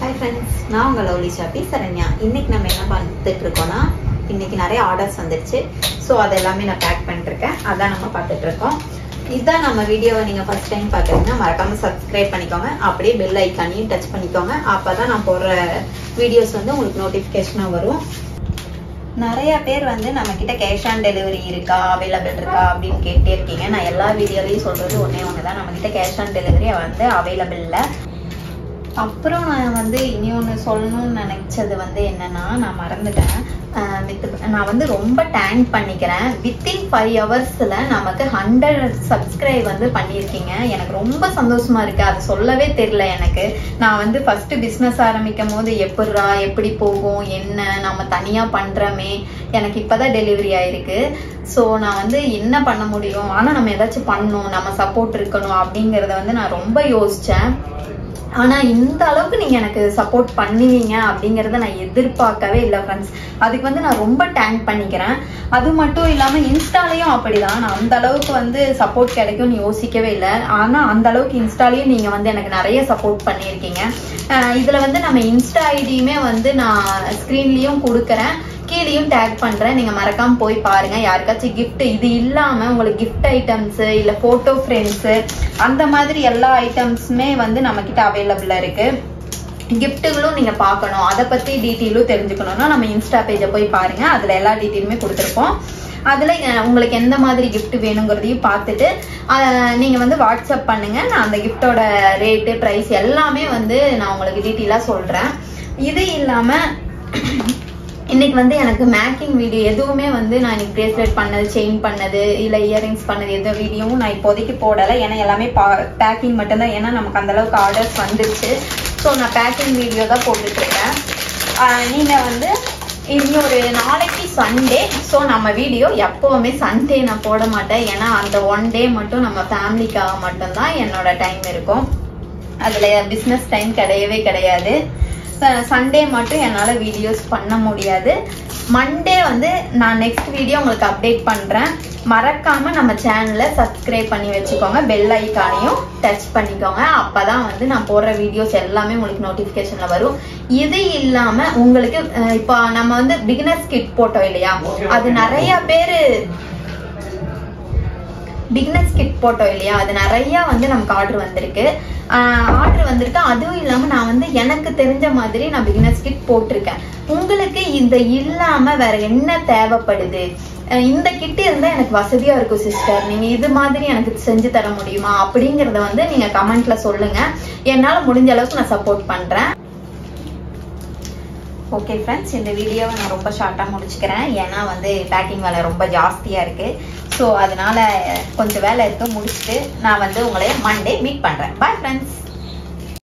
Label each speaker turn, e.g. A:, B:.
A: Hi friends, நான் உங்க lovely shoppy Saranya. இன்னைக்கு நம்ம என்ன பார்த்துட்டு இருக்கோம்னா, இன்னைக்கு நிறைய ஆர்டர்ஸ் வந்துருச்சு. ஸோ அதெல்லாமே நான் பேக் பண்ணிட்டு இருக்கேன். அதான் நம்ம பார்த்துட்டு இருக்கோம். இதுதான் நம்ம வீடியோவை நீங்க ஃபர்ஸ்ட் டைம் பார்க்குறீங்கன்னா மறக்காம சப்ஸ்கிரைப் பண்ணிக்கோங்க. அப்படியே பெல் ஐக்கானையும் டச் பண்ணிக்கோங்க. அப்பதான் நான் போடுற வீடியோஸ் வந்து உங்களுக்கு நோட்டிஃபிகேஷனாக வரும். நிறைய பேர் வந்து நம்ம கிட்ட கேஷ் ஆன் டெலிவரி இருக்கா, அவைலபிள் இருக்கா அப்படின்னு கேட்டே இருக்கீங்க. நான் எல்லா வீடியோலையும் சொல்றது ஒன்னே ஒண்ணுதான், நம்ம கிட்ட கேஷ் ஆன் டெலிவரி வந்து அவைலபிள் இல்லை. அப்புறம் நான் வந்து இன்னொன்று சொல்லணும்னு நினைச்சது வந்து என்னன்னா, நான் மறந்துட்டேன். நான் வந்து ரொம்ப தேங்க் பண்ணிக்கிறேன். வித்தின் 5 ஹவர்ஸில் நமக்கு 100 சப்ஸ்கிரைப் வந்து பண்ணியிருக்கீங்க. எனக்கு ரொம்ப சந்தோஷமா இருக்கு. அது சொல்லவே தெரியல எனக்கு. நான் வந்து ஃபர்ஸ்ட் பிஸ்னஸ் ஆரம்பிக்கும் போது எப்படி போகும், என்ன நம்ம தனியாக பண்ணுறோமே, எனக்கு இப்போதான் டெலிவரி ஆயிருக்கு. ஸோ நான் வந்து என்ன பண்ண முடியும், ஆனால் நம்ம ஏதாச்சும் பண்ணணும், நம்ம சப்போர்ட் இருக்கணும் அப்படிங்கிறத வந்து நான் ரொம்ப யோசித்தேன். ஆனா இந்த அளவுக்கு நீங்க எனக்கு சப்போர்ட் பண்ணுவீங்க அப்படிங்கறத நான் எதிர்பார்க்கவே இல்லை ஃப்ரெண்ட்ஸ். அதுக்கு வந்து நான் ரொம்ப தேங்க் பண்ணிக்கிறேன். அது மட்டும் இல்லாம இன்ஸ்டாலையும் அப்படிதான். நான் அந்த அளவுக்கு வந்து சப்போர்ட் கிடைக்கும்னு யோசிக்கவே இல்லை. ஆனா அந்த அளவுக்கு இன்ஸ்டாலையும் நீங்க வந்து எனக்கு நிறைய சப்போர்ட் பண்ணியிருக்கீங்க. இதுல வந்து நம்ம இன்ஸ்டா ஐடியுமே வந்து நான் ஸ்கிரீன்லயும் கொடுக்குறேன், கீழேயும் டேக் பண்றேன். நீங்க மறக்காம போய் பாருங்க. யாருக்காச்சும் கிஃப்ட் இது இல்லாம உங்களுக்கு கிஃப்ட் ஐட்டம்ஸ் இல்ல போட்டோ ஃப்ரேம்ஸ் அந்த மாதிரி எல்லா ஐட்டம்ஸுமே வந்து நம்ம கிட்ட அவைலபிளா இருக்கு. கிஃப்ட்டுகளும் நீங்க பார்க்கணும், அதை பத்தி டீட்டெயிலும் தெரிஞ்சுக்கணும்னா நம்ம இன்ஸ்டா பேஜை போய் பாருங்க. அதுல எல்லா டீட்டெயிலுமே கொடுத்துருப்போம். அதுல உங்களுக்கு எந்த மாதிரி கிஃப்ட் வேணுங்கிறதையும் பார்த்துட்டு நீங்க வந்து வாட்ஸ்அப் பண்ணுங்க. நான் அந்த கிஃப்டோட ரேட்டு பிரைஸ் எல்லாமே வந்து நான் உங்களுக்கு டீட்டெயிலா சொல்றேன். இது இல்லாம இன்னைக்கு வந்து எனக்கு மேக்கிங் வீடியோ எதுவுமே வந்து நான் இன்னைக்கு பிரேஸ்லெட் பண்ணது, செயின் பண்ணது இல்ல இயரிங்ஸ் பண்ணது எந்த வீடியோவும் நான் இப்போதைக்கு போடலை. ஏன்னா எல்லாமே பேக்கிங் மட்டும்தான். ஏன்னா நமக்கு அந்த அளவுக்கு ஆர்டர்ஸ் வந்துருச்சு. ஸோ நான் பேக்கிங் வீடியோ தான் போட்டுட்டு இருக்கேன். நீங்க வந்து இன்னொரு நாளைக்கு சண்டே. ஸோ நம்ம வீடியோ எப்பவுமே சண்டே நான் போட மாட்டேன். ஏன்னா அந்த 1 டே மட்டும் நம்ம ஃபேமிலிக்காக மட்டும்தான் என்னோட டைம் இருக்கும். அதுல பிஸ்னஸ் டைம் கிடையவே கிடையாது. சண்டே மட்டும் என்னால் வீடியோஸ் பண்ண முடியாது. மண்டே வந்து நான் நெக்ஸ்ட் வீடியோ உங்களுக்கு அப்டேட் பண்ணுறேன். மறக்காம நம்ம சேனலை சப்ஸ்கிரைப் பண்ணி வச்சுக்கோங்க, பெல் ஐக்கானையும் டச் பண்ணிக்கோங்க. அப்பதான் வந்து நான் போடுற வீடியோஸ் எல்லாமே உங்களுக்கு நோட்டிஃபிகேஷன்ல வரும். இது இல்லாம உங்களுக்கு இப்போ நம்ம வந்து பிகினர்ஸ் கிட் போட்டோம் இல்லையா, அது நிறைய பேரு அது நிறைய வந்து நமக்கு ஆர்டர் வந்திருக்கு. அதுவும் இல்லாம நான் வந்து எனக்கு தெரிஞ்ச மாதிரி நான் பிகினர்ஸ் கிட் போட்டிருக்கேன். உங்களுக்கு இந்த இல்லாம வேற என்ன தேவைப்படுது, இந்த கிட் இருந்தா எனக்கு வசதியா இருக்கும் சிஸ்டர், நீங்க இது மாதிரி எனக்கு செஞ்சு தர முடியுமா அப்படிங்கறத வந்து நீங்க கமெண்ட்ல சொல்லுங்க. என்னால முடிஞ்ச அளவுக்கு நான் சப்போர்ட் பண்றேன். ஓகே ஃப்ரெண்ட்ஸ், இந்த வீடியோவை நான் ரொம்ப ஷார்ட்டாக முடிச்சுக்கிறேன். ஏன்னா வந்து பேக்கிங் வேலை ரொம்ப ஜாஸ்தியாக இருக்குது. ஸோ அதனால கொஞ்சம் வேலை இருக்குது, முடிச்சுட்டு நான் வந்து உங்களை மண்டே மீட் பண்ணுறேன். Bye friends.